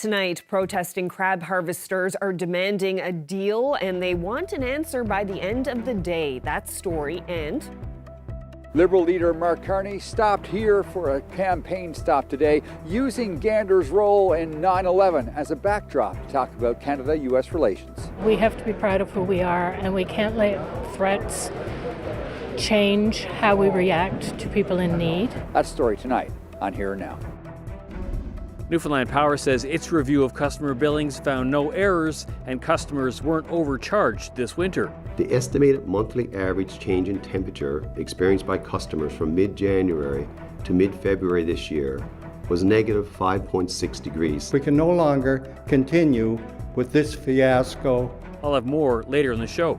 Tonight, protesting crab harvesters are demanding a deal, and they want an answer by the end of the day. That story. And Liberal leader Mark Carney stopped here for a campaign stop today, using Gander's role in 9/11 as a backdrop to talk about Canada-U.S. relations. We have to be proud of who we are, and we can't let threats change how we react to people in need. That story tonight on Here and Now. Newfoundland Power says its review of customer billings found no errors and customers weren't overcharged this winter. The estimated monthly average change in temperature experienced by customers from mid-January to mid-February this year was negative 5.6 degrees. We can no longer continue with this fiasco. I'll have more later in the show.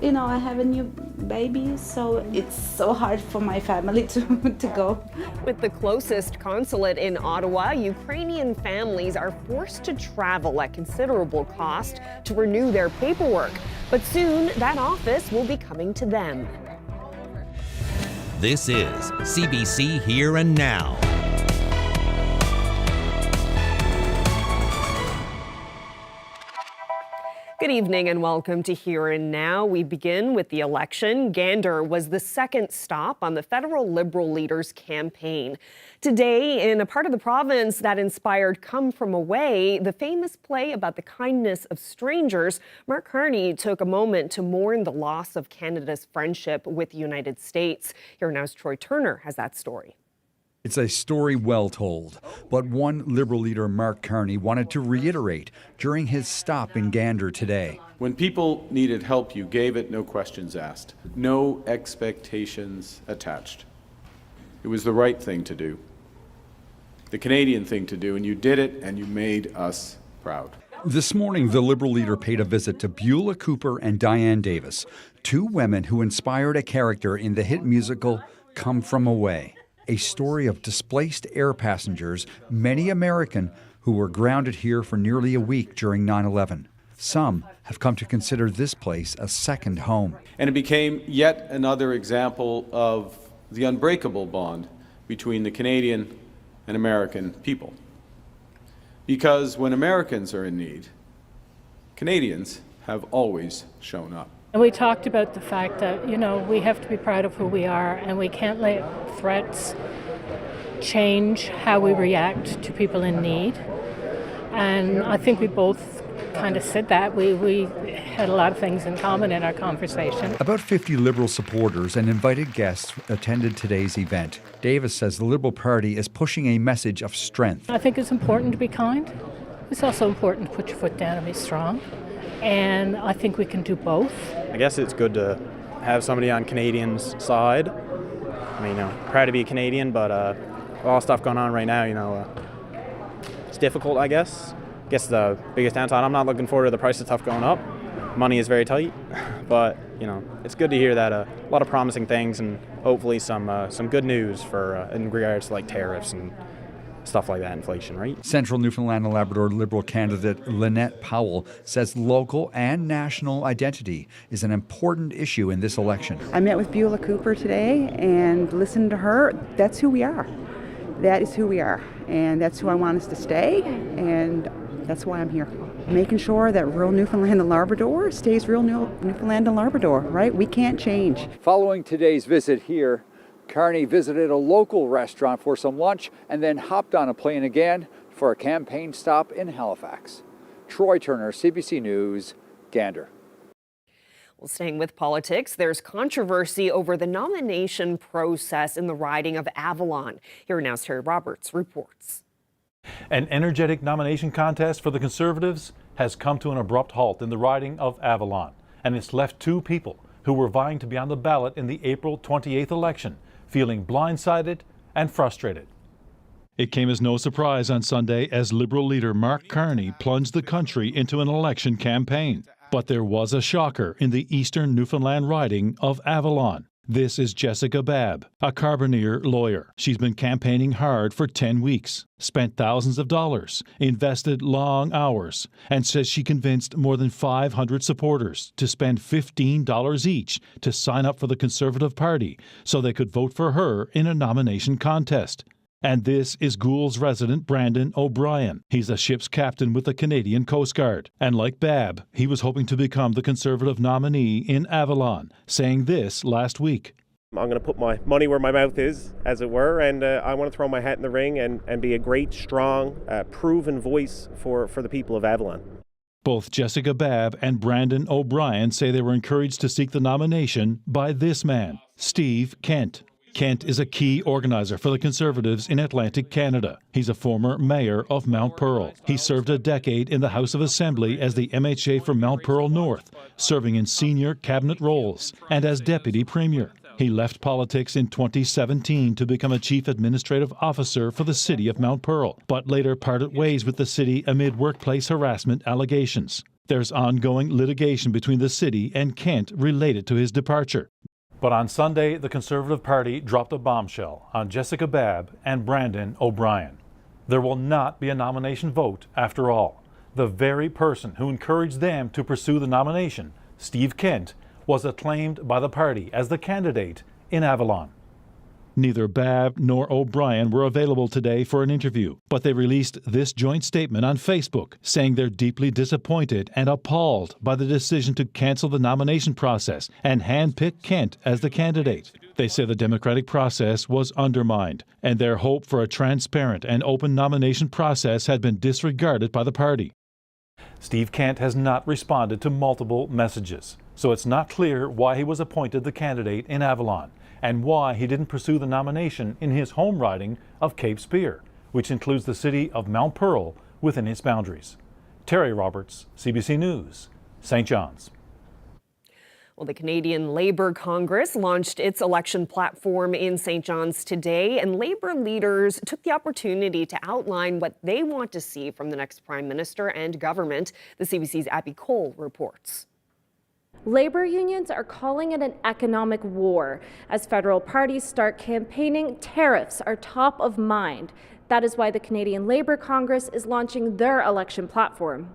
You know, I have a new baby, so it's so hard for my family to go. with the closest consulate in Ottawa, Ukrainian families are forced to travel at considerable cost to renew their paperwork. But soon, that office will be coming to them. This is CBC Here and Now. Good evening and welcome to Here and Now. We begin with the election. Gander was the second stop on the federal Liberal leader's campaign. Today, in a part of the province that inspired Come From Away, the famous play about the kindness of strangers, Mark Carney took a moment to mourn the loss of Canada's friendship with the United States. Here Now's Troy Turner has that story. It's a story well told, but one Liberal leader, Mark Carney, wanted to reiterate during his stop in Gander today. When people needed help, you gave it, no questions asked, no expectations attached. It was the right thing to do, the Canadian thing to do, and you did it, and you made us proud. This morning, the Liberal leader paid a visit to Beulah Cooper and Diane Davis, two women who inspired a character in the hit musical Come From Away. A story of displaced air passengers, many American, who were grounded here for nearly a week during 9/11. Some have come to consider this place a second home. And it became yet another example of the unbreakable bond between the Canadian and American people. Because when Americans are in need, Canadians have always shown up. And we talked about the fact that, you know, we have to be proud of who we are, and we can't let threats change how we react to people in need. And I think we both kind of said that. We had a lot of things in common in our conversation. About 50 Liberal supporters and invited guests attended today's event. Davis says the Liberal Party is pushing a message of strength. I think it's important to be kind. It's also important to put your foot down and be strong. And I think we can do both. I guess it's good to have somebody on Canadians' side. I mean, proud to be Canadian, but a lot of stuff going on right now, it's difficult, I guess. I guess the biggest downside, I'm not looking forward to the price of stuff going up. Money is very tight, but, it's good to hear that a lot of promising things and hopefully some good news for in regards to like tariffs and stuff like that, inflation, right? Central Newfoundland and Labrador Liberal candidate Lynette Powell says local and national identity is an important issue in this election. I met with Beulah Cooper today and listened to her. That's who we are. That is who we are. And that's who I want us to stay. And that's why I'm here. Making sure that rural Newfoundland and Labrador stays rural Newfoundland and Labrador, right? We can't change. Following today's visit here, Carney visited a local restaurant for some lunch and then hopped on a plane again for a campaign stop in Halifax. Troy Turner, CBC News, Gander. Well, staying with politics, there's controversy over the nomination process in the riding of Avalon. Here Now's Terry Roberts reports. An energetic nomination contest for the Conservatives has come to an abrupt halt in the riding of Avalon, and it's left two people who were vying to be on the ballot in the April 28th election feeling blindsided and frustrated. It came as no surprise on Sunday as Liberal leader Mark Carney plunged the country into an election campaign. But there was a shocker in the eastern Newfoundland riding of Avalon. This is Jessica Babb, a Carboneer lawyer. She's been campaigning hard for 10 weeks, spent thousands of dollars, invested long hours, and says she convinced more than 500 supporters to spend $15 each to sign up for the Conservative Party so they could vote for her in a nomination contest. And this is Gould's resident Brandon O'Brien. He's a ship's captain with the Canadian Coast Guard. And like Bab, he was hoping to become the Conservative nominee in Avalon, saying this last week. I'm going to put my money where my mouth is, as it were, and I want to throw my hat in the ring and be a great, strong, proven voice for the people of Avalon. Both Jessica Babb and Brandon O'Brien say they were encouraged to seek the nomination by this man, Steve Kent. Kent is a key organizer for the Conservatives in Atlantic Canada. He's a former mayor of Mount Pearl. He served a decade in the House of Assembly as the MHA for Mount Pearl North, serving in senior cabinet roles and as deputy premier. He left politics in 2017 to become a chief administrative officer for the city of Mount Pearl, but later parted ways with the city amid workplace harassment allegations. There's ongoing litigation between the city and Kent related to his departure. But on Sunday, the Conservative Party dropped a bombshell on Jessica Babb and Brandon O'Brien. There will not be a nomination vote after all. The very person who encouraged them to pursue the nomination, Steve Kent, was acclaimed by the party as the candidate in Avalon. Neither Babb nor O'Brien were available today for an interview, but they released this joint statement on Facebook saying they're deeply disappointed and appalled by the decision to cancel the nomination process and handpick Kent as the candidate. They say the democratic process was undermined, and their hope for a transparent and open nomination process had been disregarded by the party. Steve Kent has not responded to multiple messages, so it's not clear why he was appointed the candidate in Avalon and why he didn't pursue the nomination in his home riding of Cape Spear, which includes the city of Mount Pearl within its boundaries. Terry Roberts, CBC News, St. John's. Well, the Canadian Labour Congress launched its election platform in St. John's today, and Labour leaders took the opportunity to outline what they want to see from the next Prime Minister and government. The CBC's Abby Cole reports. Labour unions are calling it an economic war. As federal parties start campaigning, tariffs are top of mind. That is why the Canadian Labour Congress is launching their election platform.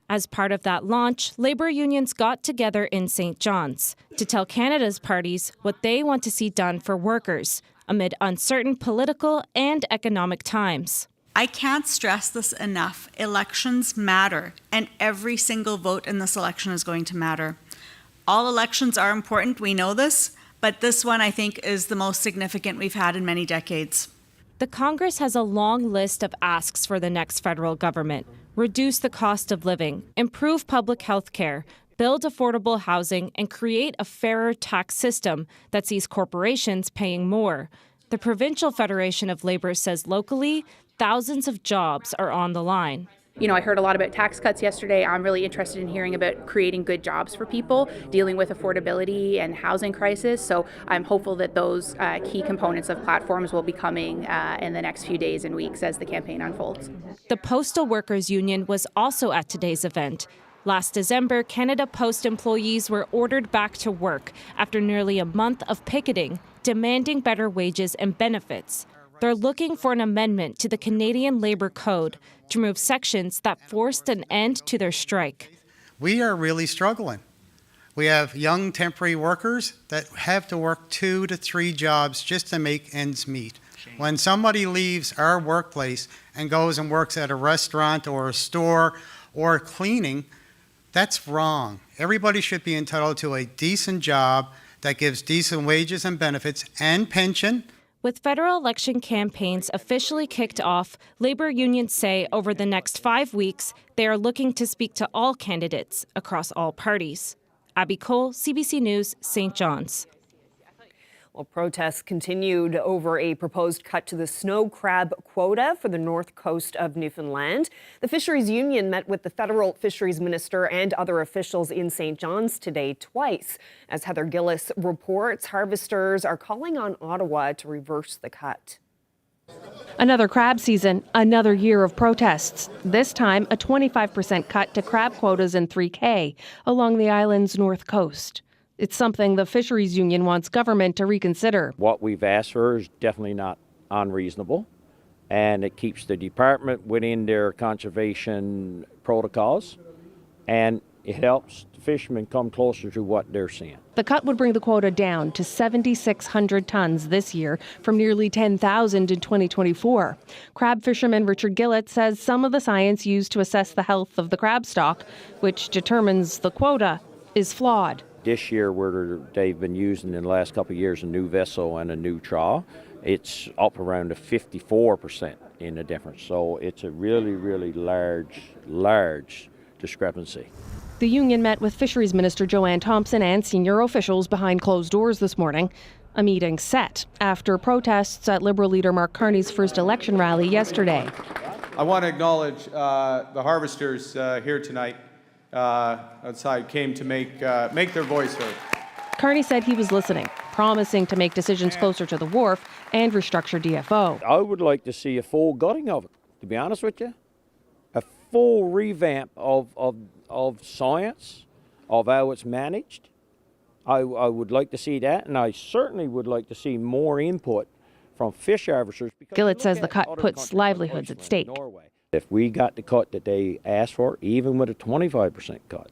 As part of that launch, Labour unions got together in St. John's to tell Canada's parties what they want to see done for workers amid uncertain political and economic times. I can't stress this enough. Elections matter, and every single vote in this election is going to matter. All elections are important, we know this, but this one I think is the most significant we've had in many decades. The Congress has a long list of asks for the next federal government. Reduce the cost of living, improve public health care, build affordable housing, and create a fairer tax system that sees corporations paying more. The Provincial Federation of Labour says locally, thousands of jobs are on the line. You know, I heard a lot about tax cuts yesterday. I'm really interested in hearing about creating good jobs for people, dealing with affordability and housing crisis. So I'm hopeful that those key components of platforms will be coming in the next few days and weeks as the campaign unfolds. The Postal Workers Union was also at today's event. Last December, Canada Post employees were ordered back to work after nearly a month of picketing, demanding better wages and benefits. They're looking for an amendment to the Canadian Labour Code to remove sections that forced an end to their strike. We are really struggling. We have young temporary workers that have to work 2 to 3 jobs just to make ends meet. When somebody leaves our workplace and goes and works at a restaurant or a store or cleaning, that's wrong. Everybody should be entitled to a decent job that gives decent wages and benefits and pension. With federal election campaigns officially kicked off, Labour unions say over the next 5 weeks, they are looking to speak to all candidates across all parties. Abby Cole, CBC News, St. John's. Well, protests continued over a proposed cut to the snow crab quota for the north coast of Newfoundland. The Fisheries Union met with the federal fisheries minister and other officials in St. John's today twice. As Heather Gillis reports, harvesters are calling on Ottawa to reverse the cut. Another crab season, another year of protests. This time, a 25% cut to crab quotas in 3K along the island's north coast. It's something the Fisheries Union wants government to reconsider. What we've asked for is definitely not unreasonable, and it keeps the department within their conservation protocols, and It helps the fishermen come closer to what they're seeing. The cut would bring the quota down to 7,600 tons this year from nearly 10,000 in 2024. Crab fisherman Richard Gillett says some of the science used to assess the health of the crab stock, which determines the quota, is flawed. This year, where they've been using in the last couple of years a new vessel and a new trawl, it's up around a 54% in the difference. So it's a really, really large discrepancy. The union met with Fisheries Minister Joanne Thompson and senior officials behind closed doors this morning. A meeting set after protests at Liberal leader Mark Carney's first election rally yesterday. I want to acknowledge the harvesters here tonight outside came to make their voice heard. Carney said he was listening, promising to make decisions closer to the wharf and restructure DFO. I would like to see a full gutting of it, to be honest with you. A full revamp of science, of how it's managed. I would like to see that, and I certainly would like to see more input from fish harvesters. Gillett says the cut puts livelihoods at stake. If we got the cut that they asked for, even with a 25% cut,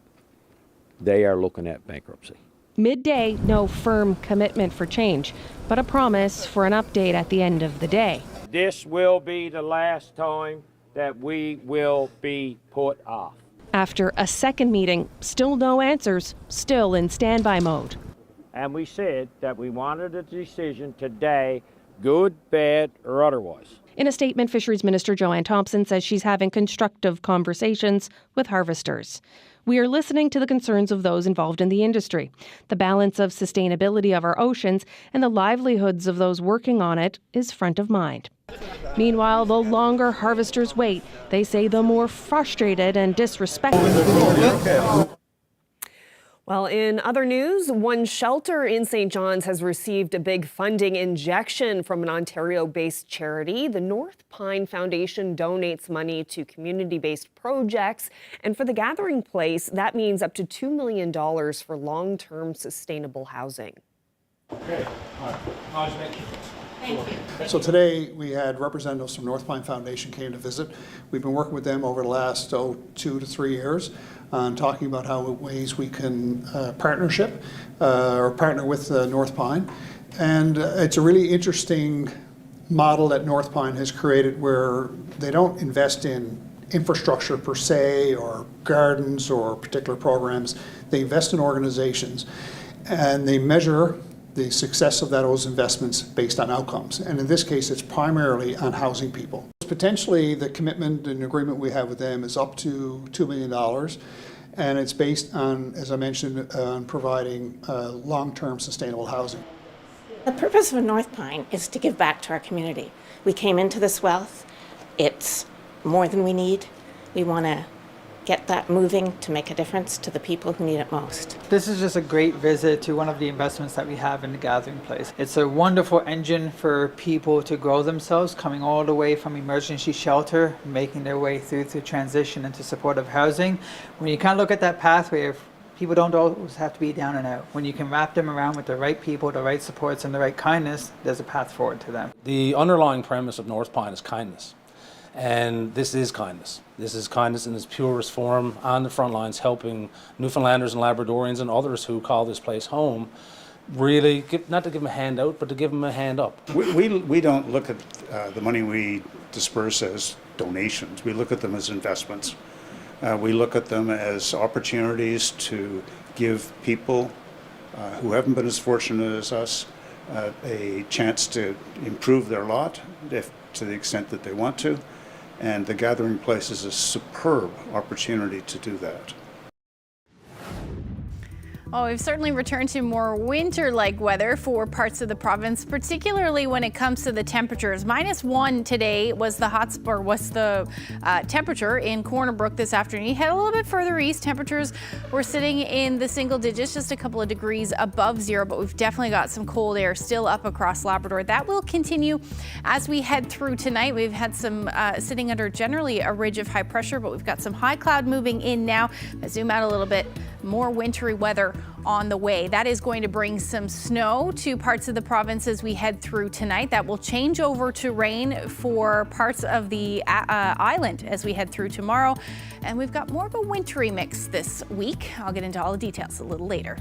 they are looking at bankruptcy. Midday, no firm commitment for change, but a promise for an update at the end of the day. This will be the last time that we will be put off. After a second meeting, still no answers, still in standby mode. And we said that we wanted a decision today, good, bad, or otherwise. In a statement, Fisheries Minister Joanne Thompson says she's having constructive conversations with harvesters. We are listening to the concerns of those involved in the industry. The balance of sustainability of our oceans and the livelihoods of those working on it is front of mind. Meanwhile, the longer harvesters wait, they say the more frustrated and disrespected. Well, in other news, one shelter in St. John's has received a big funding injection from an Ontario-based charity. The North Pine Foundation donates money to community-based projects. And for the Gathering Place, that means up to $2 million for long-term sustainable housing. Okay. Thank you. So today we had representatives from North Pine Foundation came to visit. We've been working with them over the last 2 to 3 years on talking about how ways we can partner with North Pine. And it's a really interesting model that North Pine has created where they don't invest in infrastructure per se or gardens or particular programs. They invest in organizations and they measure the success of those investments based on outcomes. And in this case, it's primarily on housing people. Potentially, the commitment and agreement we have with them is up to $2 million. And it's based on, as I mentioned, on providing long-term sustainable housing. The purpose of North Pine is to give back to our community. We came into this wealth. It's more than we need. We want to get that moving to make a difference to the people who need it most. This is just a great visit to one of the investments that we have in the Gathering Place. It's a wonderful engine for people to grow themselves, coming all the way from emergency shelter, making their way through to transition into supportive housing. When you kind of look at that pathway, people don't always have to be down and out. When you can wrap them around with the right people, the right supports, and the right kindness, there's a path forward to them. The underlying premise of North Pine is kindness. And this is kindness. This is kindness in its purest form on the front lines, helping Newfoundlanders and Labradorians and others who call this place home, really, not to give them a hand out, but to give them a hand up. We don't look at the money we disperse as donations. We look at them as investments. We look at them as opportunities to give people who haven't been as fortunate as us a chance to improve their lot, to the extent that they want to. And the Gathering Place is a superb opportunity to do that. Oh, we've certainly returned to more winter-like weather for parts of the province, particularly when it comes to the temperatures. -1 today was the temperature in Corner Brook this afternoon. You head a little bit further east, temperatures were sitting in the single digits, just a couple of degrees above zero, but we've definitely got some cold air still up across Labrador. That will continue as we head through tonight. We've had some sitting under generally a ridge of high pressure, but we've got some high cloud moving in now. I zoom out a little bit. more wintry weather on the way. That is going to bring some snow to parts of the province as we head through tonight. That will change over to rain for parts of the island as we head through tomorrow. And we've got more of a wintry mix this week. I'll get into all the details a little later.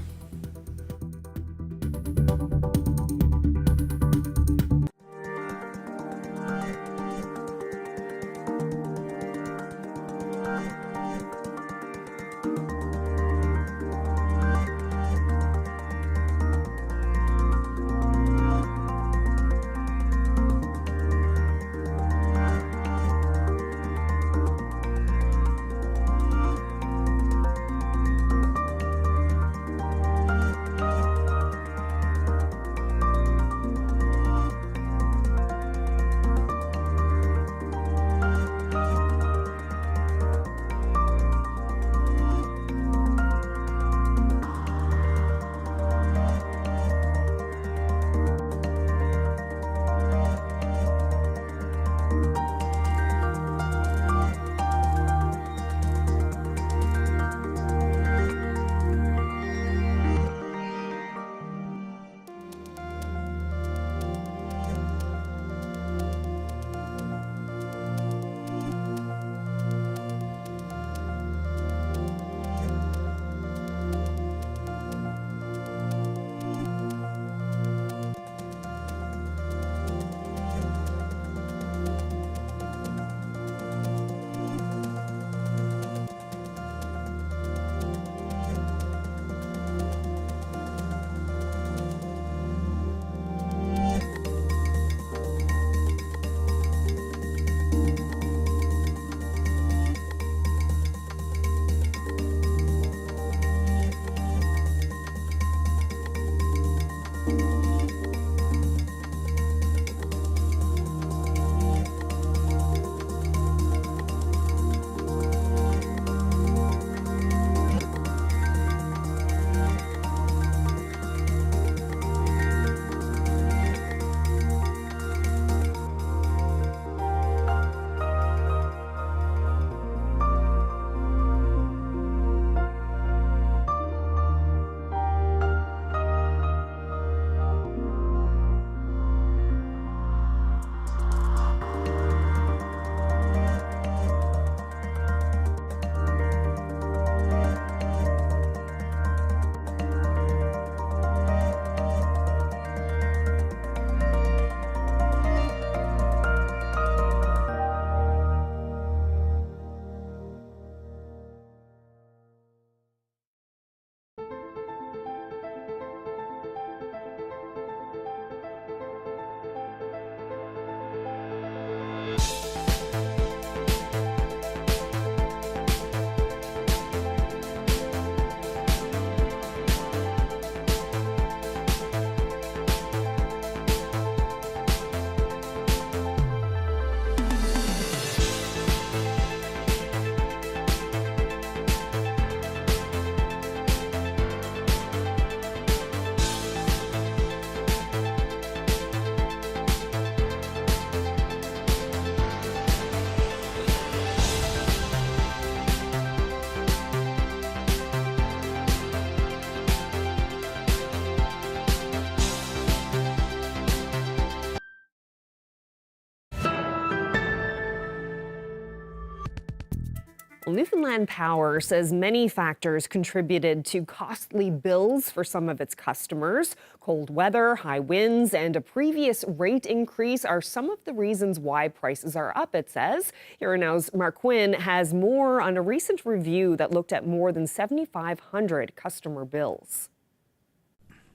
Newfoundland Power says many factors contributed to costly bills for some of its customers. Cold weather, high winds, and a previous rate increase are some of the reasons why prices are up, it says. Here Now's Mark Quinn has more on a recent review that looked at more than 7,500 customer bills.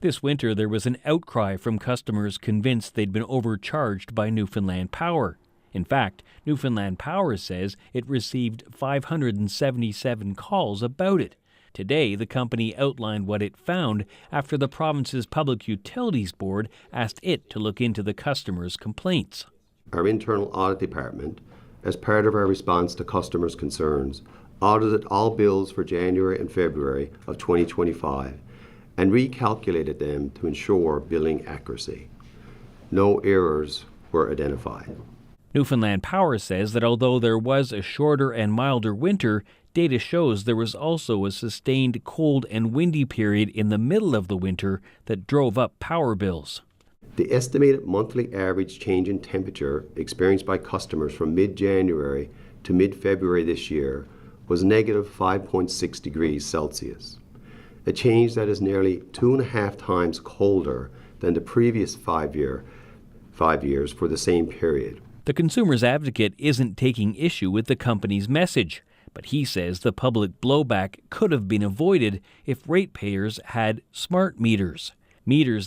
This winter, there was an outcry from customers convinced they'd been overcharged by Newfoundland Power. In fact, Newfoundland Power says it received 577 calls about it. Today, the company outlined what it found after the province's Public Utilities Board asked it to look into the customers' complaints. Our internal audit department, as part of our response to customers' concerns, audited all bills for January and February of 2025 and recalculated them to ensure billing accuracy. No errors were identified. Newfoundland Power says that although there was a shorter and milder winter, Data shows there was also a sustained cold and windy period in the middle of the winter that drove up power bills. The estimated monthly average change in temperature experienced by customers from mid-January to mid-February this year was negative 5.6 degrees Celsius, a change that is nearly 2.5 times colder than the previous 5 years for the same period. The consumer's advocate isn't taking issue with the company's message, but he says the public blowback could have been avoided if ratepayers had smart meters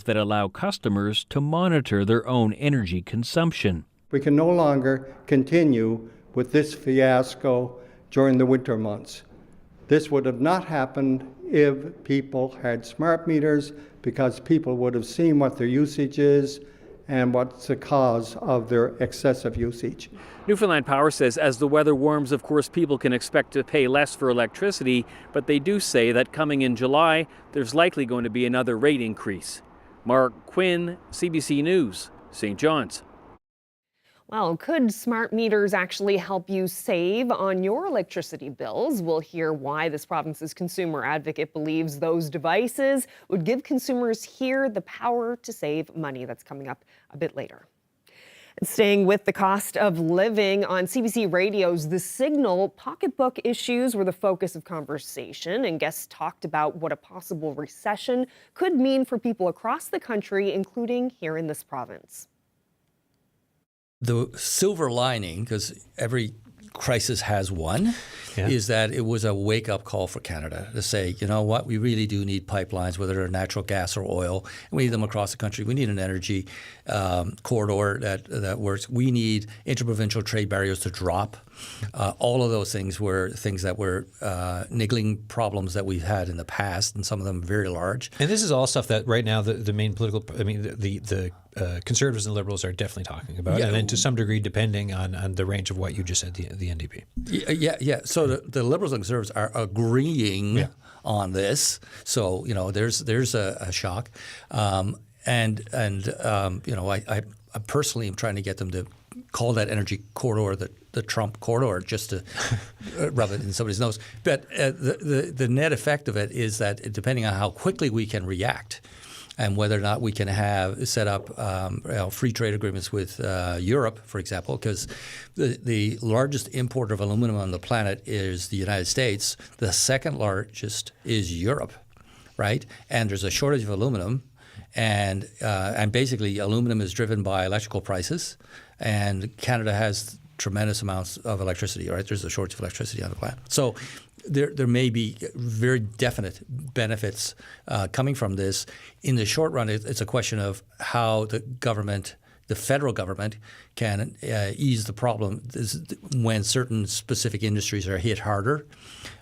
that allow customers to monitor their own energy consumption. We can no longer continue with this fiasco during the winter months. This would have not happened if people had smart meters, because people would have seen what their usage is and what's the cause of their excessive usage. Newfoundland Power says as the weather warms, of course, people can expect to pay less for electricity, but they do say that coming in July, there's likely going to be another rate increase. Mark Quinn, CBC News, St. John's. Well, could smart meters actually help you save on your electricity bills? We'll hear why this province's consumer advocate believes those devices would give consumers here the power to save money. That's coming up a bit later. And staying with the cost of living on CBC Radio's The Signal, pocketbook issues were the focus of conversation, and guests talked about what a possible recession could mean for people across the country, including here in this province. The silver lining, because every crisis has one, is that it was a wake-up call for Canada to say, you know what, we really do need pipelines, whether they're natural gas or oil, and we need them across the country. We need an energy corridor that works. We need interprovincial trade barriers to drop. All of those things were things that were niggling problems that we've had in the past, and some of them very large. And this is all stuff that right now the main political, the Conservatives and Liberals are definitely talking about, and then to some degree depending on the range of what you just said, the NDP. Yeah. So the Liberals and Conservatives are agreeing on this. So, there's a shock. I'm personally am trying to get them to call that energy corridor the Trump corridor, just to rub it in somebody's nose. But the net effect of it is that depending on how quickly we can react, and whether or not we can set up free trade agreements with Europe, for example, because the largest importer of aluminum on the planet is the United States. The second largest is Europe, right? And there's a shortage of aluminum, and basically aluminum is driven by electrical prices, and Canada has tremendous amounts of electricity, right? There's a shortage of electricity on the planet. So there may be very definite benefits coming from this. In the short run, it's a question of how the federal government can ease the problem when certain specific industries are hit harder.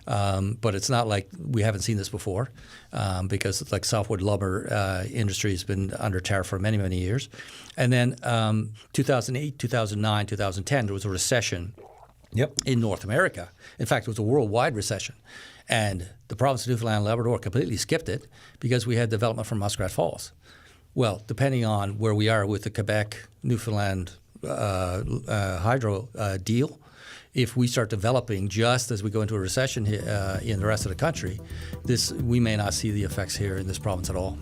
But it's not like we haven't seen this before, because like softwood lumber industry has been under tariff for many, many years. And then 2008, 2009, 2010, there was a recession in North America. In fact, it was a worldwide recession. And the province of Newfoundland and Labrador completely skipped it because we had development from Muskrat Falls. Well, depending on where we are with the Quebec-Newfoundland hydro deal, if we start developing just as we go into a recession in the rest of the country, we may not see the effects here in this province at all.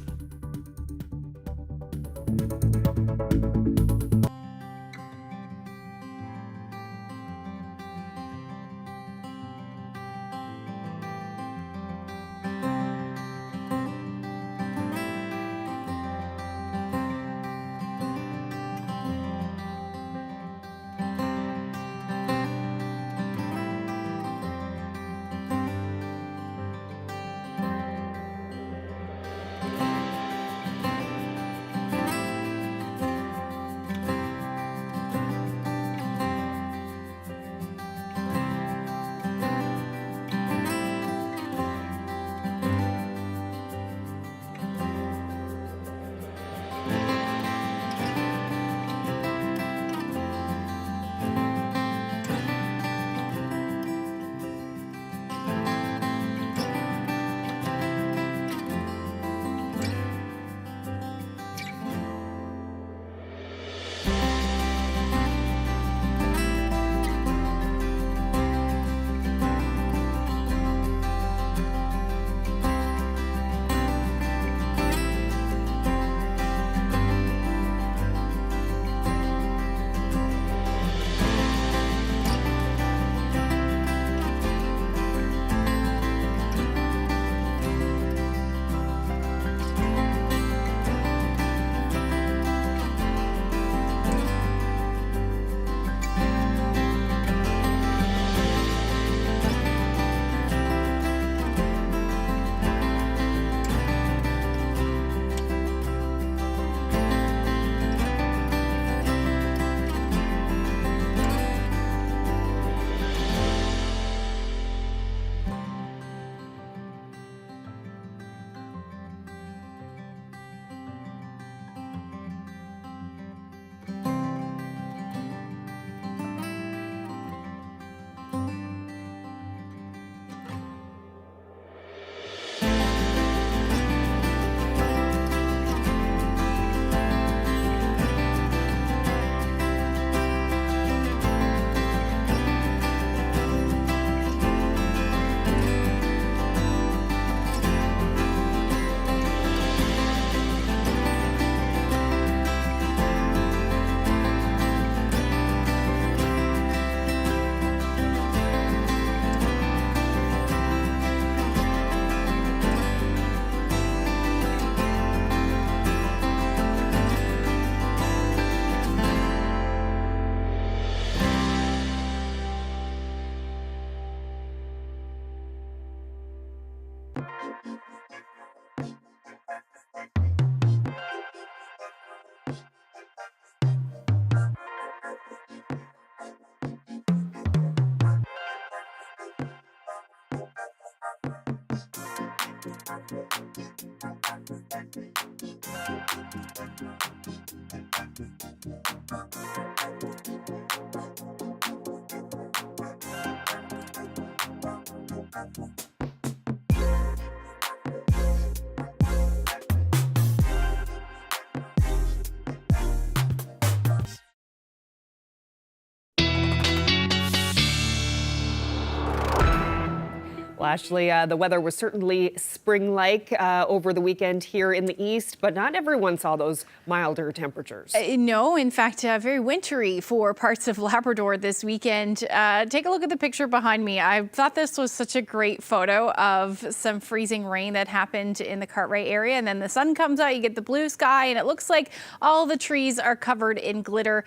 Well, Ashley, the weather was certainly spring-like over the weekend here in the east, but not everyone saw those milder temperatures. No, in fact, very wintry for parts of Labrador this weekend. Take a look at the picture behind me. I thought this was such a great photo of some freezing rain that happened in the Cartwright area, and then the sun comes out, you get the blue sky, and it looks like all the trees are covered in glitter.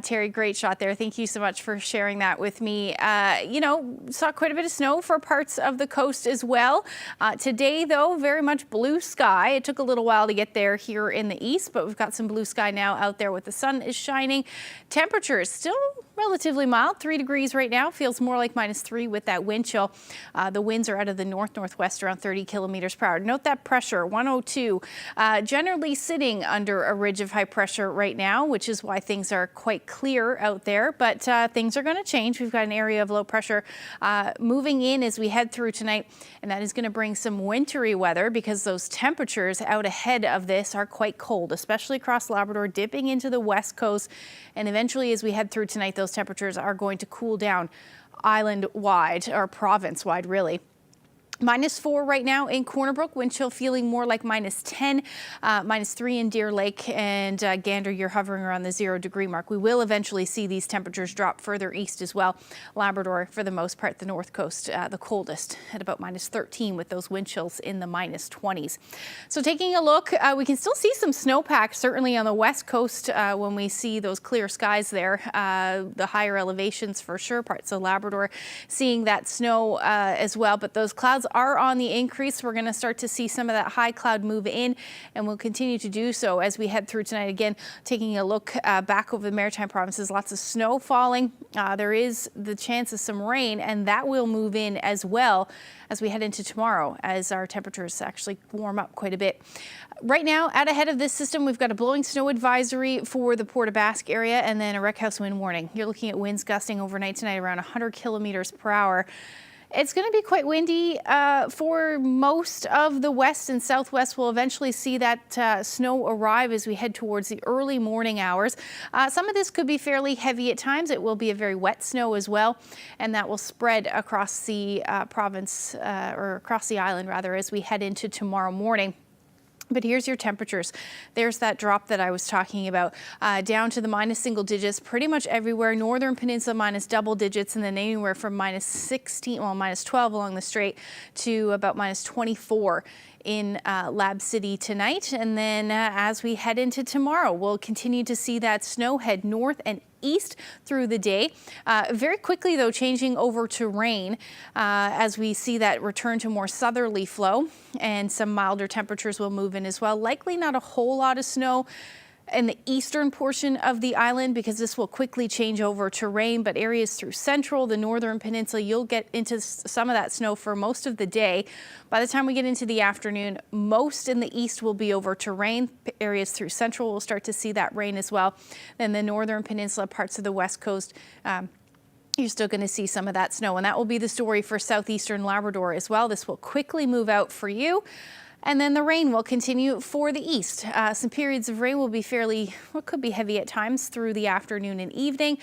Terry, great shot there. Thank you so much for sharing that with me. You know, saw quite a bit of snow for parts of the coast as well. Today, though, very much blue sky. It took a little while to get there here in the east, but we've got some blue sky now out there with the sun is shining. Temperatures still relatively mild, 3 degrees right now. Feels more like -3 with that wind chill. The winds are out of the north-northwest around 30 kilometers per hour. Note that pressure, 102. Generally sitting under a ridge of high pressure right now, which is why things are quite clear out there. But things are going to change. We've got an area of low pressure moving in as we head through tonight, and that is going to bring some wintry weather because those temperatures out ahead of this are quite cold, especially across Labrador, dipping into the west coast. And eventually, as we head through tonight, those temperatures are going to cool down island-wide, or province-wide, really. -4 right now in Corner Brook, wind chill feeling more like -10, -3 in Deer Lake, and Gander, you're hovering around the 0 degree mark. We will eventually see these temperatures drop further east as well. Labrador, for the most part, the north coast, the coldest at about -13 with those wind chills in the -20s. So taking a look, we can still see some snowpack, certainly on the west coast when we see those clear skies there. The higher elevations for sure, parts of Labrador seeing that snow as well, but those clouds are on the increase. We're going to start to see some of that high cloud move in, and we'll continue to do so as we head through tonight. Again, taking a look back over the Maritime provinces, lots of snow falling. There is the chance of some rain, and that will move in as well as we head into tomorrow, as our temperatures actually warm up quite a bit. Right now, out ahead of this system, we've got a blowing snow advisory for the Port aux Basques area, and then a wreck house wind warning. You're looking at winds gusting overnight tonight around 100 kilometers per hour. It's going to be quite windy for most of the west and southwest. We'll eventually see that snow arrive as we head towards the early morning hours. Some of this could be fairly heavy at times. It will be a very wet snow as well, and that will spread across the province, or across the island rather, as we head into tomorrow morning. But here's your temperatures. There's that drop that I was talking about, down to the minus single digits pretty much everywhere. Northern Peninsula minus double digits, and then anywhere from -16, well, -12 along the strait to about -24 in Lab City tonight. And then as we head into tomorrow, we'll continue to see that snow head north and east through the day. Very quickly, though, changing over to rain as we see that return to more southerly flow, and some milder temperatures will move in as well. Likely not a whole lot of snow in the eastern portion of the island because this will quickly change over to rain, but areas through central, the northern peninsula, you'll get into some of that snow for most of the day. By the time we get into the afternoon, most in the east will be over to rain. Areas through central will start to see that rain as well. Then the northern peninsula, parts of the west coast, you're still going to see some of that snow, and that will be the story for southeastern Labrador as well. This will quickly move out for you. And then the rain will continue for the east. Some periods of rain will be fairly, what could be heavy at times through the afternoon and evening.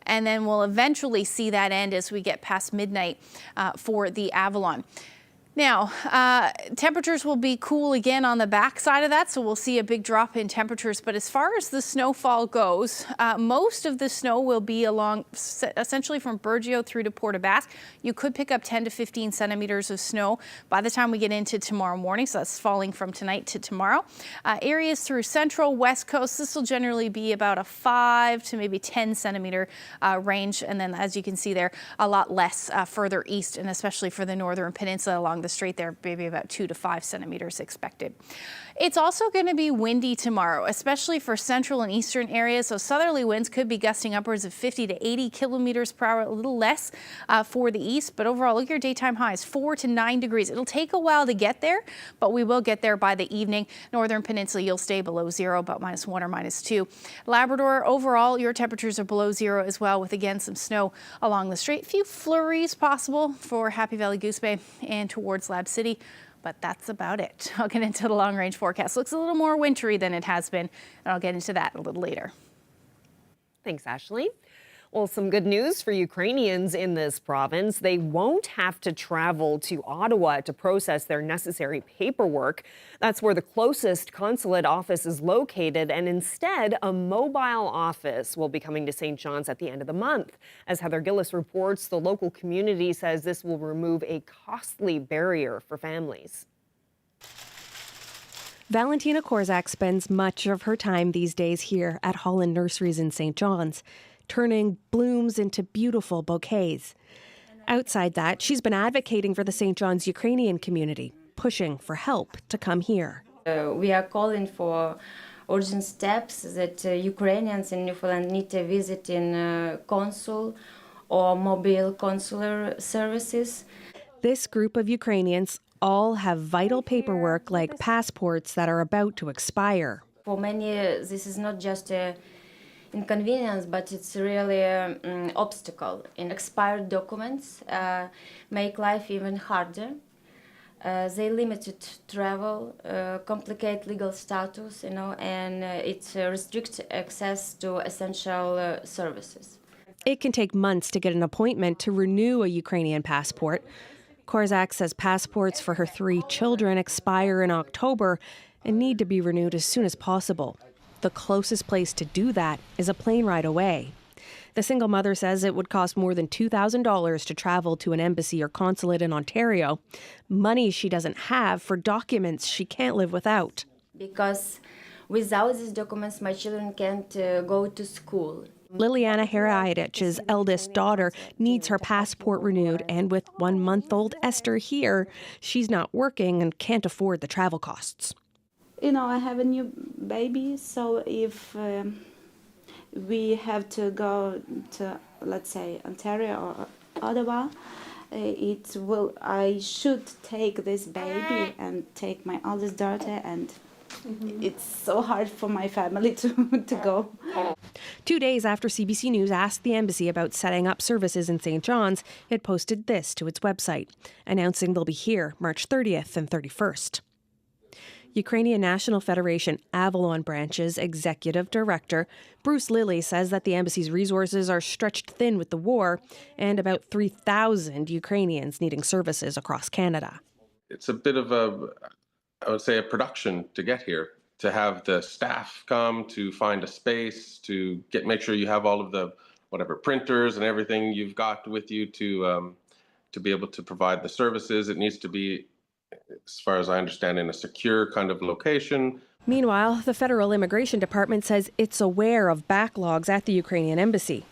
And then we'll eventually see that end as we get past midnight for the Avalon. Now, temperatures will be cool again on the backside of that, so we'll see a big drop in temperatures. But as far as the snowfall goes, most of the snow will be along essentially from Burgeo through to Port aux Basques. You could pick up 10 to 15 centimeters of snow by the time we get into tomorrow morning, so that's falling from tonight to tomorrow. Areas through central, west coast, this will generally be about a 5 to maybe 10 centimeter range. And then, as you can see there, a lot less further east, and especially for the northern peninsula along along the strait there, maybe about 2 to 5 centimeters expected. It's also going to be windy tomorrow, especially for central and eastern areas. So southerly winds could be gusting upwards of 50 to 80 kilometers per hour, a little less for the east. But overall, look at your daytime highs, 4 to 9 degrees. It'll take a while to get there, but we will get there by the evening. Northern Peninsula, you'll stay below zero, about -1 or -2. Labrador, overall, your temperatures are below zero as well, with again some snow along the strait. A few flurries possible for Happy Valley, Goose Bay and towards Lab City. But that's about it. I'll get into the long-range forecast. Looks a little more wintry than it has been, and I'll get into that a little later. Thanks, Ashley. Well, some good news for Ukrainians in this province. They won't have to travel to Ottawa to process their necessary paperwork. That's where the closest consulate office is located, and instead, a mobile office will be coming to St. John's at the end of the month. As Heather Gillis reports, the local community says this will remove a costly barrier for families. Valentina Korzak spends much of her time these days here at Holland Nurseries in St. John's, turning blooms into beautiful bouquets. Outside that, she's been advocating for the St. John's Ukrainian community, pushing for help to come here. We are calling for urgent steps that Ukrainians in Newfoundland need to visit in consul or mobile consular services. This group of Ukrainians all have vital paperwork like passports that are about to expire. For many, this is not just a inconvenience, but it's really an obstacle. And expired documents make life even harder. They limited travel, complicate legal status, and it restricts access to essential services. It can take months to get an appointment to renew a Ukrainian passport. Korzak says passports for her 3 children expire in October and need to be renewed as soon as possible. The closest place to do that is a plane ride away. The single mother says it would cost more than $2,000 to travel to an embassy or consulate in Ontario, money she doesn't have for documents she can't live without. Because without these documents, my children can't go to school. Liliana Heraitich's eldest daughter needs her passport renewed, and with 1-month-old Esther here, she's not working and can't afford the travel costs. I have a new baby, so if we have to go to, let's say, Ontario or Ottawa, I should take this baby and take my oldest daughter, and it's so hard for my family to go. 2 days after CBC News asked the embassy about setting up services in St. John's, it posted this to its website, announcing they'll be here March 30th and 31st. Ukrainian National Federation Avalon branch's executive director, Bruce Lilly, says that the embassy's resources are stretched thin with the war and about 3,000 Ukrainians needing services across Canada. It's a bit of I would say, a production to get here, to have the staff come, to find a space, to make sure you have all of the printers and everything you've got with you to be able to provide the services. It needs to be, as far as I understand, in a secure kind of location. Meanwhile, the Federal Immigration Department says it's aware of backlogs at the Ukrainian embassy.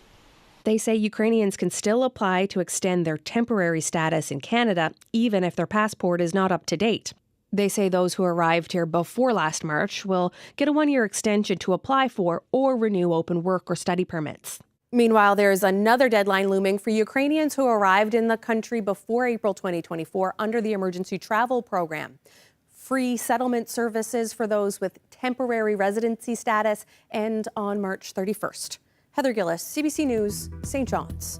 They say Ukrainians can still apply to extend their temporary status in Canada, even if their passport is not up to date. They say those who arrived here before last March will get a 1-year extension to apply for or renew open work or study permits. Meanwhile, there's another deadline looming for Ukrainians who arrived in the country before April 2024 under the Emergency Travel Program. Free settlement services for those with temporary residency status end on March 31st. Heather Gillis, CBC News, St. John's.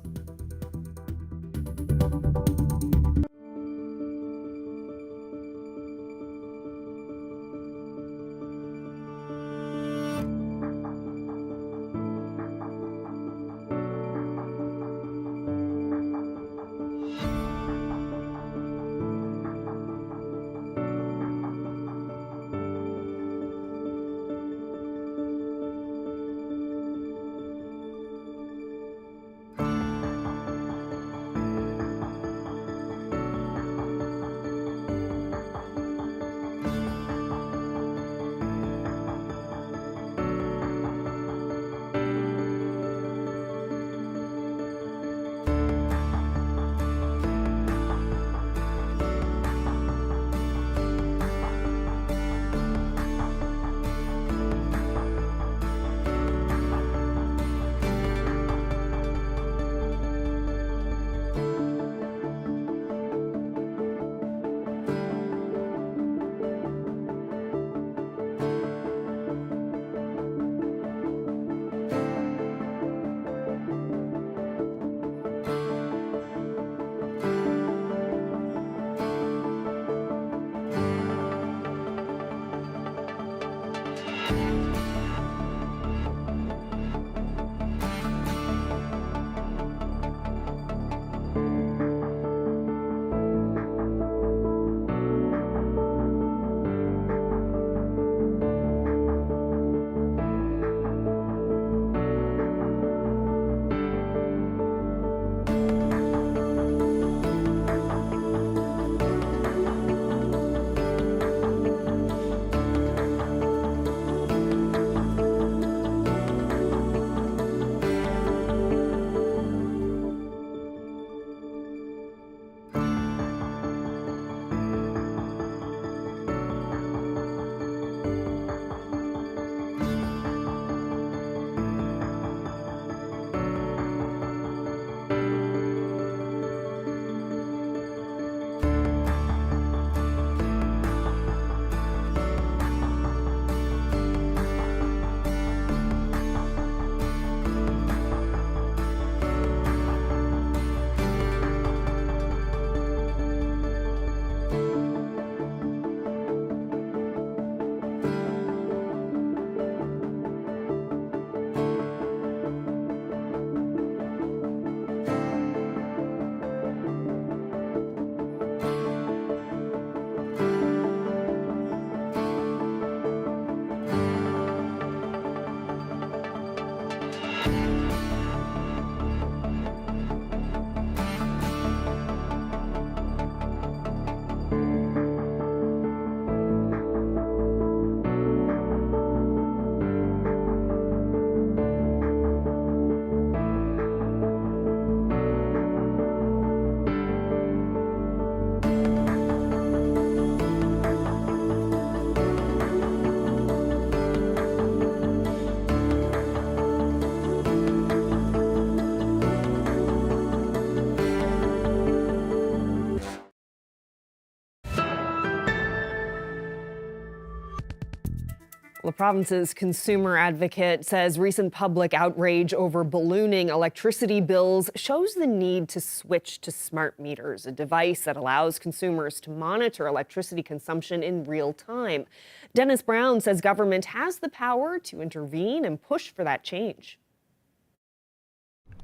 The province's consumer advocate says recent public outrage over ballooning electricity bills shows the need to switch to smart meters, a device that allows consumers to monitor electricity consumption in real time. Dennis Brown says government has the power to intervene and push for that change.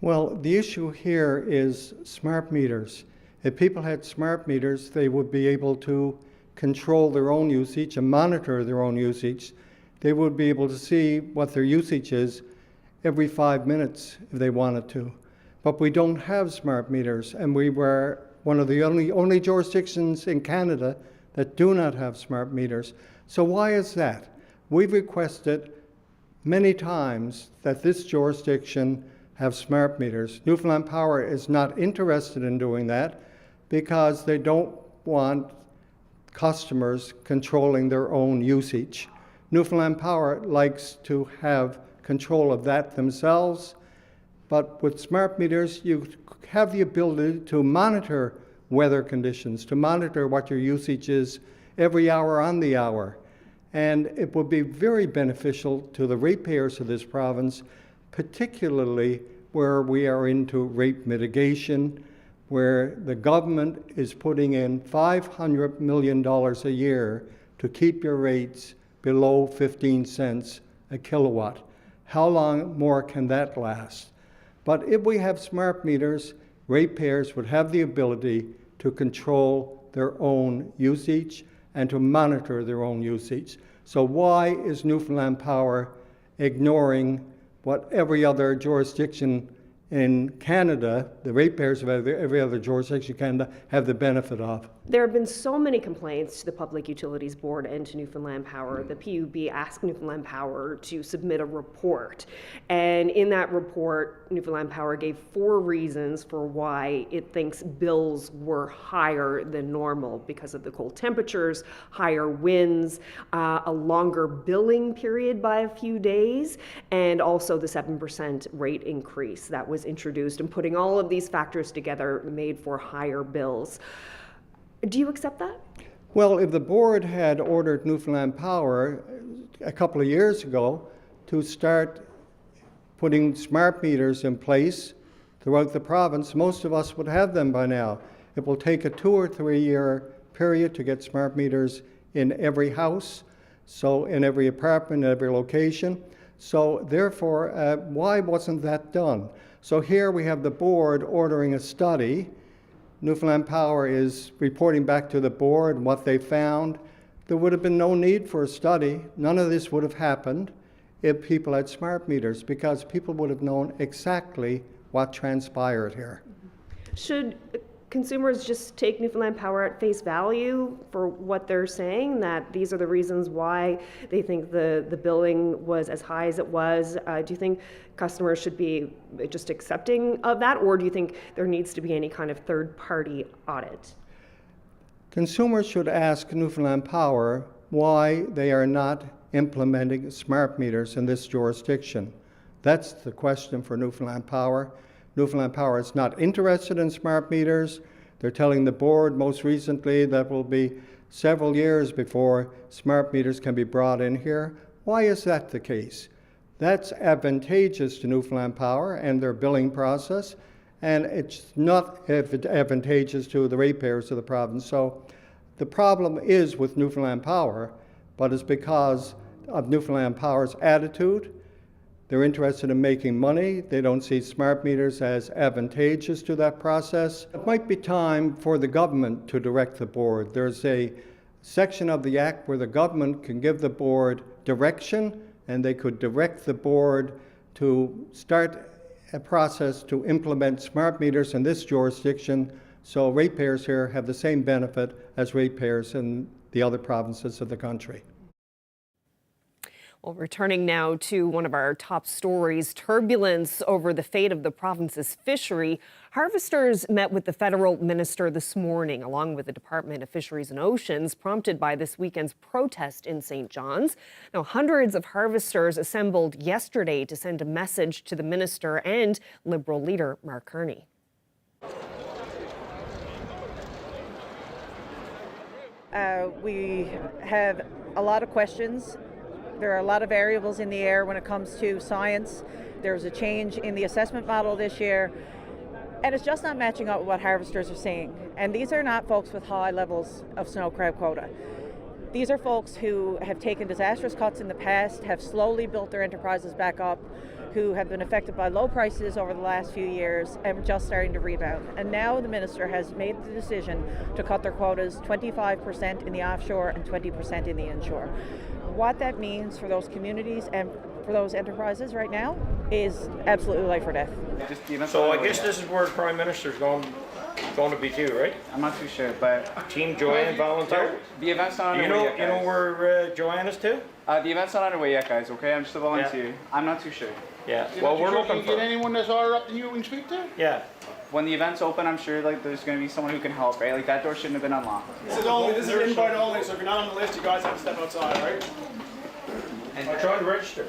Well, the issue here is smart meters. If people had smart meters, they would be able to control their own usage and monitor their own usage. They would be able to see what their usage is every 5 minutes if they wanted to. But we don't have smart meters, and we were one of the only jurisdictions in Canada that do not have smart meters. So why is that? We've requested many times that this jurisdiction have smart meters. Newfoundland Power is not interested in doing that because they don't want customers controlling their own usage. Newfoundland Power likes to have control of that themselves, but with smart meters, you have the ability to monitor weather conditions, to monitor what your usage is every hour on the hour. And it would be very beneficial to the ratepayers of this province, particularly where we are into rate mitigation, where the government is putting in $500 million a year to keep your rates below 15 cents a kilowatt. How long more can that last? But if we have smart meters, ratepayers would have the ability to control their own usage and to monitor their own usage. So why is Newfoundland Power ignoring what every other jurisdiction in Canada, the ratepayers of every other jurisdiction in Canada, have the benefit of? There have been so many complaints to the Public Utilities Board and to Newfoundland Power. The PUB asked Newfoundland Power to submit a report. And in that report, Newfoundland Power gave 4 reasons for why it thinks bills were higher than normal because of the cold temperatures, higher winds, a longer billing period by a few days, and also the 7% rate increase that was introduced. And putting all of these factors together made for higher bills. Do you accept that? Well, if the board had ordered Newfoundland Power a couple of years ago to start putting smart meters in place throughout the province, most of us would have them by now. It will take a 2 or 3 year period to get smart meters in every house, so in every apartment, in every location. So therefore, why wasn't that done? So here we have the board ordering a study. Newfoundland Power is reporting back to the board what they found. There would have been no need for a study. None of this would have happened if people had smart meters, because people would have known exactly what transpired here. Should consumers just take Newfoundland Power at face value for what they're saying, that these are the reasons why they think the billing was as high as it was? Do you think customers should be just accepting of that, or do you think there needs to be any kind of third-party audit? Consumers should ask Newfoundland Power why they are not implementing smart meters in this jurisdiction. That's the question for Newfoundland Power. Newfoundland Power is not interested in smart meters. They're telling the board most recently that will be several years before smart meters can be brought in here. Why is that the case? That's advantageous to Newfoundland Power and their billing process, and it's not advantageous to the ratepayers of the province. So the problem is with Newfoundland Power, but it's because of Newfoundland Power's attitude. They're interested in making money. They don't see smart meters as advantageous to that process. It might be time for the government to direct the board. There's a section of the Act where the government can give the board direction, and they could direct the board to start a process to implement smart meters in this jurisdiction, so ratepayers here have the same benefit as ratepayers in the other provinces of the country. Well, returning now to one of our top stories, turbulence over the fate of the province's fishery. Harvesters met with the federal minister this morning, along with the Department of Fisheries and Oceans, prompted by this weekend's protest in St. John's. Now, hundreds of harvesters assembled yesterday to send a message to the minister and Liberal leader Mark Carney. We have a lot of questions There are a lot of variables in the air when it comes to science. There's a change in the assessment model this year, and it's just not matching up with what harvesters are seeing. And these are not folks with high levels of snow crab quota. These are folks who have taken disastrous cuts in the past, have slowly built their enterprises back up, who have been affected by low prices over the last few years and just starting to rebound. And now the minister has made the decision to cut their quotas 25% in the offshore and 20% in the inshore. What that means for those communities and for those enterprises right now is absolutely life or death. So I guess this is where the Prime Minister's going to be too, right? I'm not too sure, but Team Joanne volunteer. The event's not underway yet, guys. You know where Joanne is too? The event's not underway yet, guys. Okay, I'm just a volunteer. Yeah. I'm not too sure. Yeah. Well, we're looking for. Get anyone that's higher up than you we can speak to? Yeah. When the event's open, I'm sure like there's going to be someone who can help, right? Like that door shouldn't have been unlocked. This is invite only, so if you're not on the list, you guys have to step outside, right? And I'm trying to register.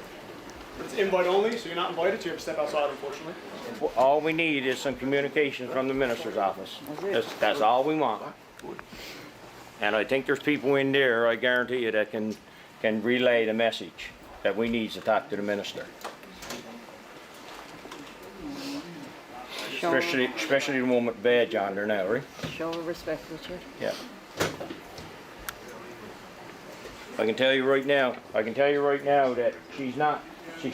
It's invite only, so you're not invited, so you have to step outside, unfortunately. All we need is some communication from the minister's office. That's all we want. And I think there's people in there, I guarantee you, that can relay the message that we need to talk to the minister. Especially the one with the badge on there now, right? Show respect, Richard. Yeah. I can tell you right now that she's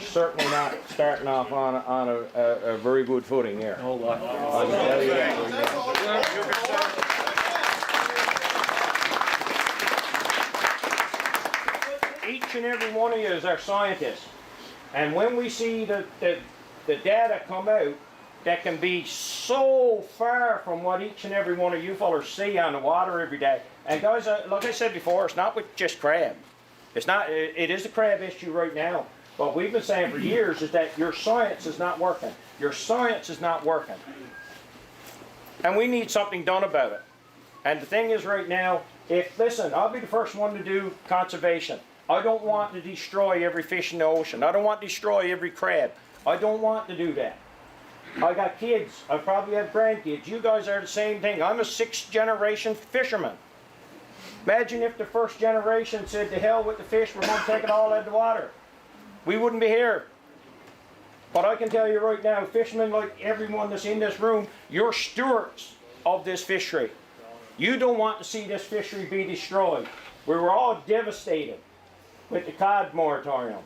certainly not starting off on a very good footing here. I can tell you that right now. Each and every one of you is our scientists. And when we see the data come out that can be so far from what each and every one of you fellas see on the water every day. And guys, like I said before, it's not with just crab. It is a crab issue right now. What we've been saying for years is that your science is not working. Your science is not working. And we need something done about it. And the thing is right now, listen, I'll be the first one to do conservation. I don't want to destroy every fish in the ocean. I don't want to destroy every crab. I don't want to do that. I got kids. I probably have grandkids. You guys are the same thing. I'm a 6th generation fisherman. Imagine if the first generation said, to hell with the fish, we're going to take it all out of the water. We wouldn't be here. But I can tell you right now, fishermen like everyone that's in this room, you're stewards of this fishery. You don't want to see this fishery be destroyed. We were all devastated with the cod moratorium.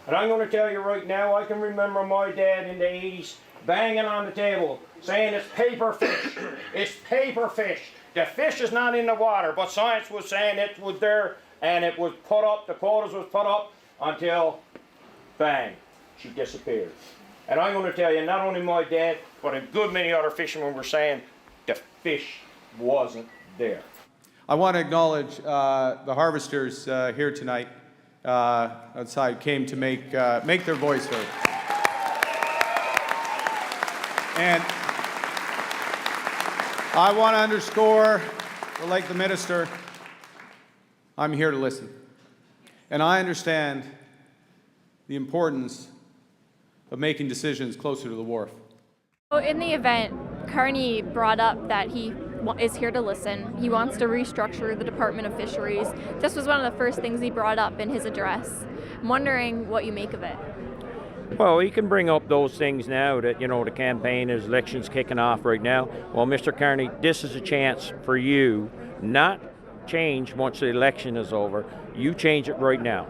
And I'm going to tell you right now, I can remember my dad in the 80s banging on the table, saying it's paper fish. It's paper fish. The fish is not in the water, but science was saying it was there, and it was put up, the quotas was put up, until, bang, she disappeared. And I'm going to tell you, not only my dad, but a good many other fishermen were saying the fish wasn't there. I want to acknowledge the harvesters here tonight outside came to make their voice heard. And I want to underscore, like the minister, I'm here to listen. And I understand the importance of making decisions closer to the wharf. So in the event, Carney brought up that he is here to listen. He wants to restructure the Department of Fisheries. This was one of the first things he brought up in his address. I'm wondering what you make of it. Well, he can bring up those things now that, the campaign, his election's kicking off right now. Well, Mr. Carney, this is a chance for you not change once the election is over. You change it right now.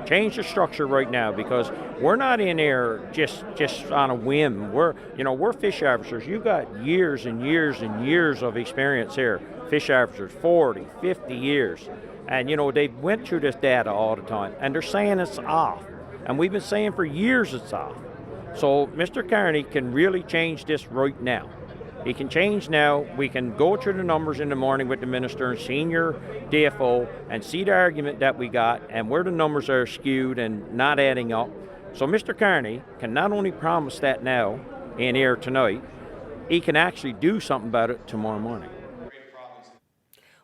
Change the structure right now, because we're not in there just on a whim. We're fish harvesters. You got years and years and years of experience here. Fish harvesters, 40, 50 years. And, they went through this data all the time, and they're saying it's off. And we've been saying for years it's off. So Mr. Carney can really change this right now. He can change now. We can go through the numbers in the morning with the minister and senior DFO and see the argument that we got and where the numbers are skewed and not adding up. So Mr. Carney can not only promise that now in here tonight, he can actually do something about it tomorrow morning.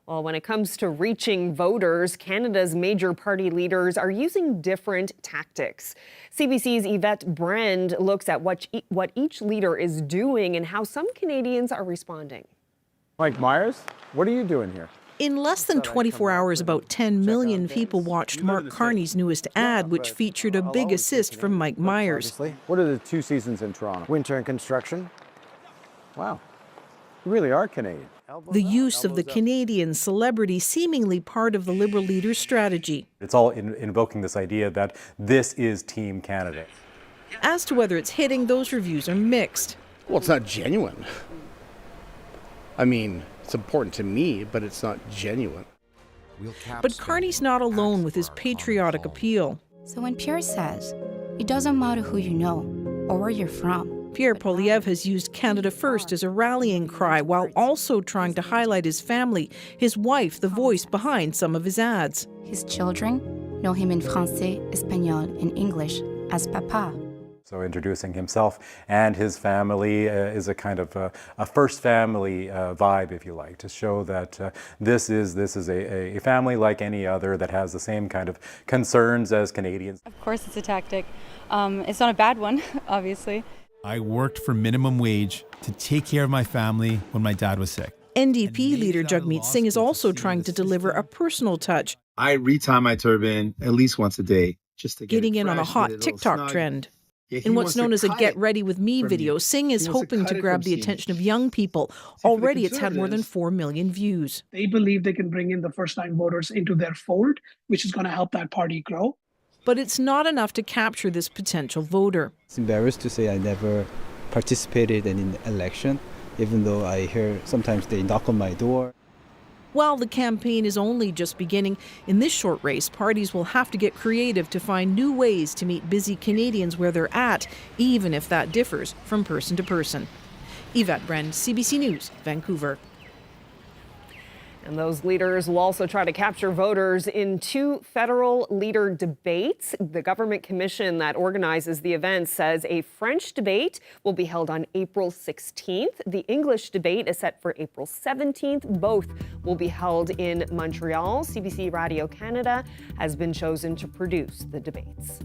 Well, when it comes to reaching voters, Canada's major party leaders are using different tactics. CBC's Yvette Brand looks at what each leader is doing and how some Canadians are responding. Mike Myers, what are you doing here? In less than 24 hours, about 10 million people watched Mark Carney's newest ad, which featured a big assist from Mike Myers. What are the two seasons in Toronto? Winter and construction. Wow, you really are Canadian. The use of the Canadian celebrity seemingly part of the Liberal leader's strategy. It's all invoking this idea that this is Team Canada. As to whether it's hitting, those reviews are mixed. Well, it's not genuine. I mean, it's important to me, but it's not genuine. But Carney's not alone with his patriotic appeal. So when Pierre says, it doesn't matter who you know or where you're from. Pierre Poilievre has used Canada First as a rallying cry while also trying to highlight his family, his wife, the voice behind some of his ads. His children know him in Francais, Espanol, and English as Papa. So introducing himself and his family is a kind of a first family vibe, if you like, to show that this is a family like any other that has the same kind of concerns as Canadians. Of course it's a tactic. It's not a bad one, obviously. I worked for minimum wage to take care of my family when my dad was sick. NDP leader Jagmeet Singh is also trying to deliver a personal touch. I retie my turban at least once a day just to getting in on a hot TikTok trend. In what's known as a Get Ready With Me video, Singh is hoping to grab the attention of young people. Already it's had more than 4 million views. They believe they can bring in the first-time voters into their fold, which is going to help that party grow. But it's not enough to capture this potential voter. It's embarrassed to say I never participated in an election, even though I hear sometimes they knock on my door. While the campaign is only just beginning, in this short race, parties will have to get creative to find new ways to meet busy Canadians where they're at, even if that differs from person to person. Yvette Bren, CBC News, Vancouver. And those leaders will also try to capture voters in 2 federal leader debates. The government commission that organizes the event says a French debate will be held on April 16th. The English debate is set for April 17th. Both will be held in Montreal. CBC Radio Canada has been chosen to produce the debates.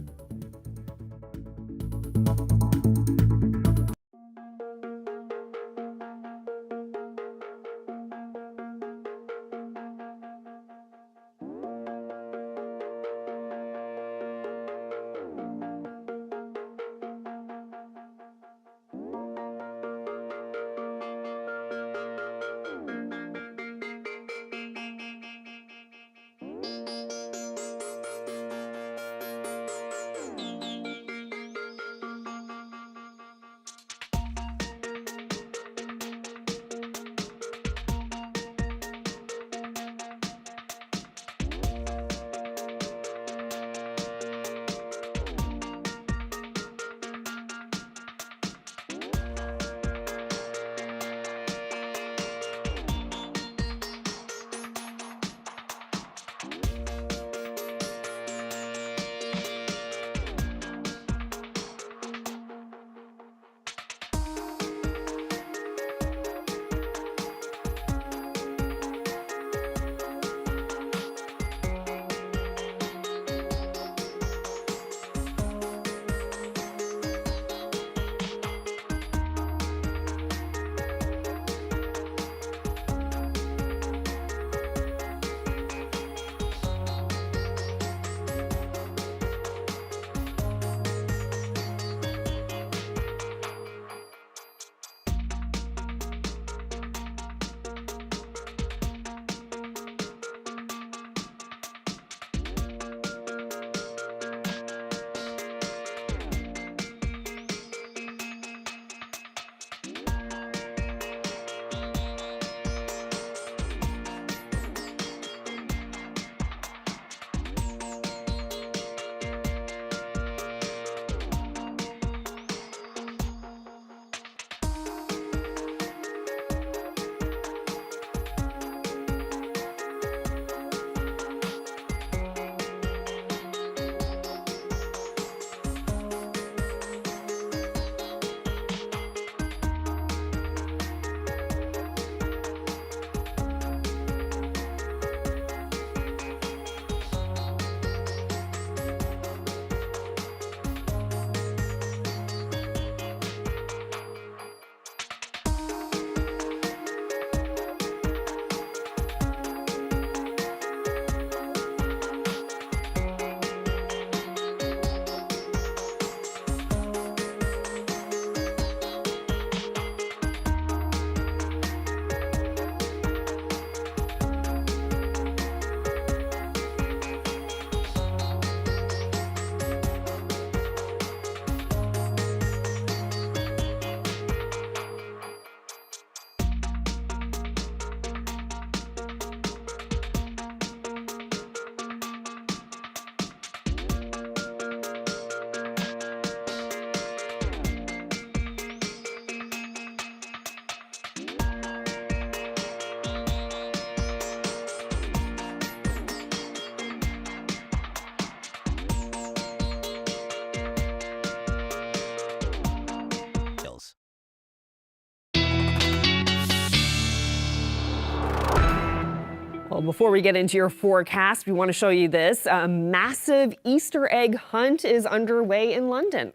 Well, before we get into your forecast, we want to show you this. A massive Easter egg hunt is underway in London.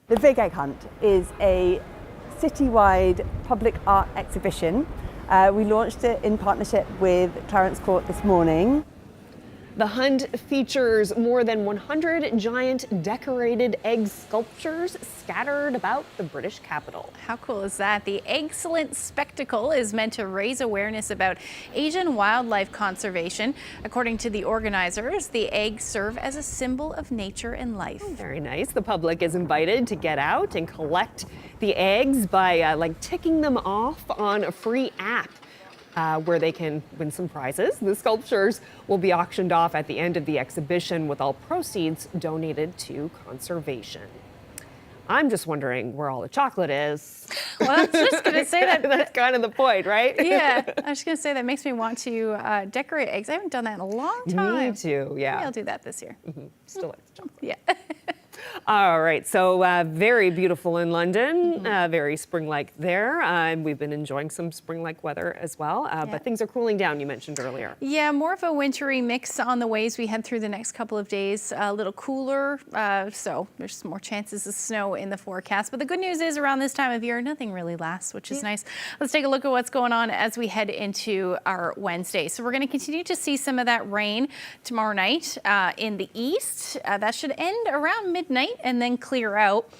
The Big Egg Hunt is a citywide public art exhibition. We launched it in partnership with Clarence Court this morning. The hunt features more than 100 giant decorated egg sculptures scattered about the British capital. How cool is that? The excellent spectacle is meant to raise awareness about Asian wildlife conservation. According to the organizers, the eggs serve as a symbol of nature and life. Oh, very nice. The public is invited to get out and collect the eggs by ticking them off on a free app. Where they can win some prizes. The sculptures will be auctioned off at the end of the exhibition with all proceeds donated to conservation. I'm just wondering where all the chocolate is. Well, I was just going to say that. That's kind of the point, right? Yeah, I was going to say that makes me want to decorate eggs. I haven't done that in a long time. Me too, yeah. Maybe I'll do that this year. Mm-hmm. Still like the chocolate. Yeah. All right, so very beautiful in London, very spring-like there. And we've been enjoying some spring-like weather as well, but things are cooling down, you mentioned earlier. Yeah, more of a wintry mix on the way as we head through the next couple of days. A little cooler, so there's more chances of snow in the forecast. But the good news is around this time of year, nothing really lasts, which is nice. Let's take a look at what's going on as we head into our Wednesday. So we're going to continue to see some of that rain tomorrow night in the east. That should end around midnight and then clear out.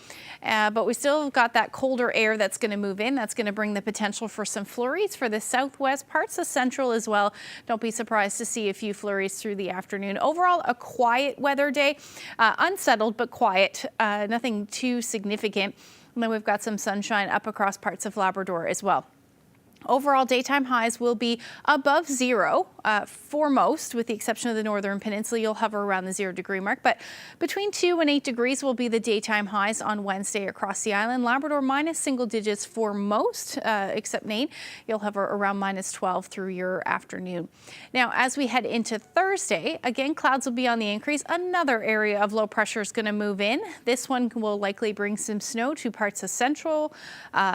But we still got that colder air that's going to move in. That's going to bring the potential for some flurries for the southwest, parts of central as well. Don't be surprised to see a few flurries through the afternoon. Overall, a quiet weather day, unsettled but quiet, nothing too significant. And then we've got some sunshine up across parts of Labrador as well. Overall, daytime highs will be above zero for most, with the exception of the northern peninsula. You'll hover around the 0 degree mark, but between 2 and 8 degrees will be the daytime highs on Wednesday across the island. Labrador minus single digits for most, except Maine. You'll hover around minus 12 through your afternoon. Now, as we head into Thursday, again, clouds will be on the increase. Another area of low pressure is going to move in. This one will likely bring some snow to parts of central,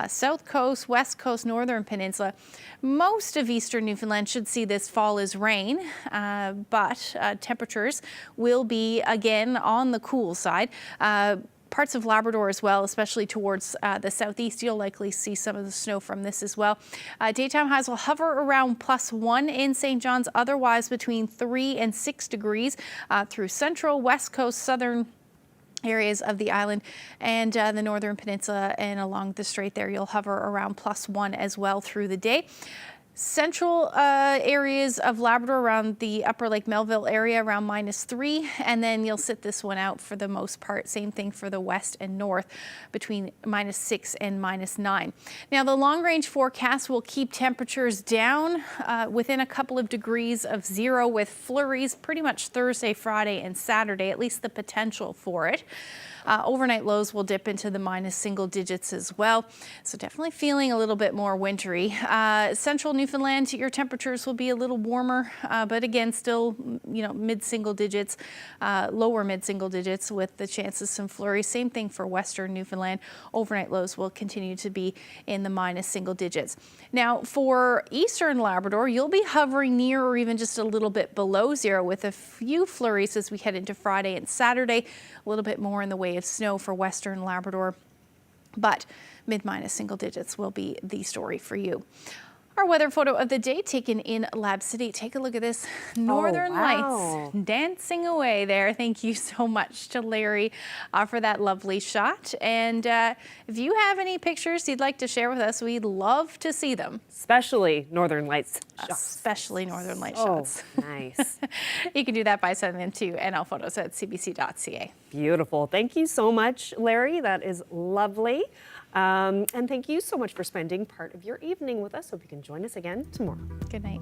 south coast, west coast, northern peninsula. Most of eastern Newfoundland should see this fall as rain, but temperatures will be again on the cool side. Parts of Labrador as well, especially towards the southeast, you'll likely see some of the snow from this as well. Daytime highs will hover around +1 in St. John's, otherwise between 3 and 6 degrees through central, west coast, southern areas of the island and the northern peninsula and along the strait there. You'll hover around +1 as well through the day. Central areas of Labrador around the upper Lake Melville area around -3, and then you'll sit this one out for the most part. Same thing for the west and north between -6 and -9. Now the long range forecast will keep temperatures down within a couple of degrees of zero, with flurries pretty much Thursday, Friday and Saturday, at least the potential for it. Overnight lows will dip into the minus single digits as well. So definitely feeling a little bit more wintry. Central Newfoundland, your temperatures will be a little warmer, but again, still, mid-single digits, lower mid-single digits with the chances of some flurries. Same thing for Western Newfoundland. Overnight lows will continue to be in the minus single digits. Now for Eastern Labrador, you'll be hovering near or even just a little bit below zero with a few flurries as we head into Friday and Saturday. A little bit more in the way of snow for Western Labrador, but mid-minus single digits will be the story for you. Our weather photo of the day taken in Lab City. Take a look at this. Northern Lights dancing away there. Thank you so much to Larry for that lovely shot. And if you have any pictures you'd like to share with us, we'd love to see them. Especially Northern Lights shots. Especially Northern Light shots. Nice. You can do that by sending them to nlphotos@cbc.ca. Beautiful. Thank you so much, Larry. That is lovely. And thank you so much for spending part of your evening with us. Hope you can join us again tomorrow. Good night.